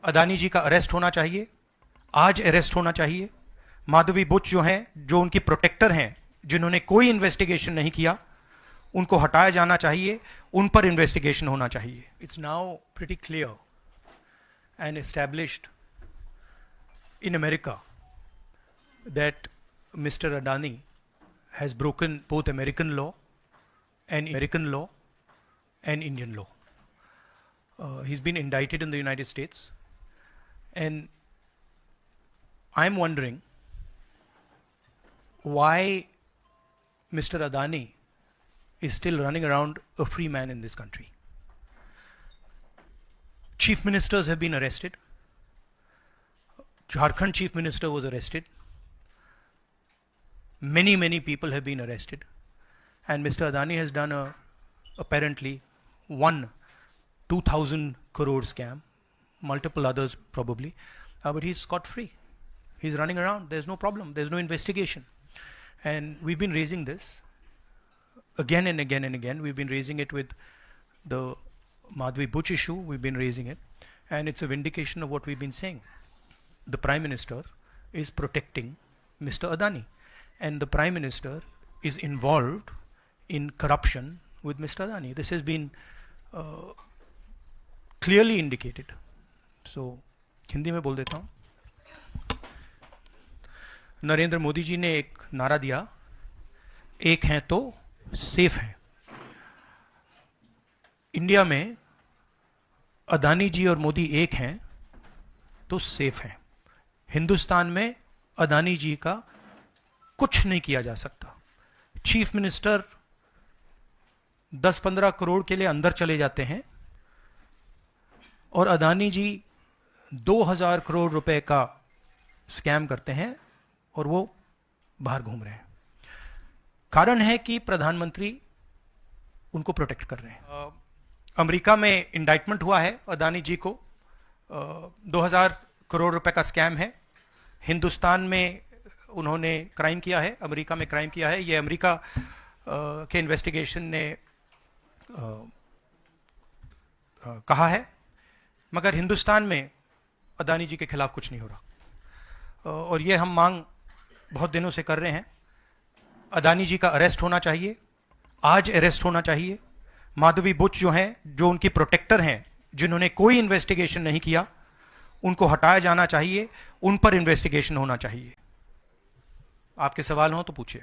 अदानी जी का अरेस्ट होना चाहिए, आज अरेस्ट होना चाहिए। माधवी बुच जो हैं, जो उनकी प्रोटेक्टर हैं, जिन्होंने कोई इन्वेस्टिगेशन नहीं किया, उनको हटाया जाना चाहिए, उन पर इन्वेस्टिगेशन होना चाहिए। It's now pretty clear and established in America that Mr. Adani has broken both American law and Indian law. He's been indicted in the United States, and I'm wondering why Mr. Adani is still running around a free man in this country. Chief ministers have been arrested. Jharkhand chief minister was arrested. Many people have been arrested, and Mr. Adani has done apparently 2,000 crore scam, multiple others probably, but he's scot free. He's running around. There's no problem. There's no investigation, and we've been raising this again and again and again. We've been raising it with the Madhvi Buch issue. We've been raising it, and it's a vindication of what we've been saying. The Prime Minister is protecting Mr. Adani, and the Prime Minister is involved in corruption with Mr. Adani. This has been clearly indicated. So, Hindi में बोल देता हूँ। नरेंद्र मोदी जी ने एक नारा दिया, एक हैं तो सेफ हैं। इंडिया में अदानी जी और मोदी एक हैं तो सेफ हैं। हिंदुस्तान में अदानी जी का कुछ नहीं किया जा सकता। चीफ मिनिस्टर 10-15 करोड़ के लिए अंदर चले जाते हैं और अदानी जी 2000 करोड़ रुपए का स्कैम करते हैं और वो बाहर घूम रहे हैं। कारण है कि प्रधानमंत्री उनको प्रोटेक्ट कर रहे हैं। अमेरिका में इंडाइटमेंट हुआ है अदानी जी को, 2000 करोड़ रुपए का स्कैम है। हिंदुस्तान में उन्होंने क्राइम किया है, अमेरिका में क्राइम किया है। ये अमेरिका के इन्वेस्टिगेशन ने कहा है, मगर हिंदुस्तान में अदानी जी के खिलाफ कुछ नहीं हो रहा, और ये हम मांग बहुत दिनों से कर रहे हैं। अदानी जी का अरेस्ट होना चाहिए, आज अरेस्ट होना चाहिए। माधवी बुच जो हैं, जो उनकी प्रोटेक्टर हैं, जिन्होंने कोई इन्वेस्टिगेशन नहीं किया, उनको हटाया जाना चाहिए, उन पर इन्वेस्टिगेशन होना चाहिए। आपके सवाल हो तो पूछिए।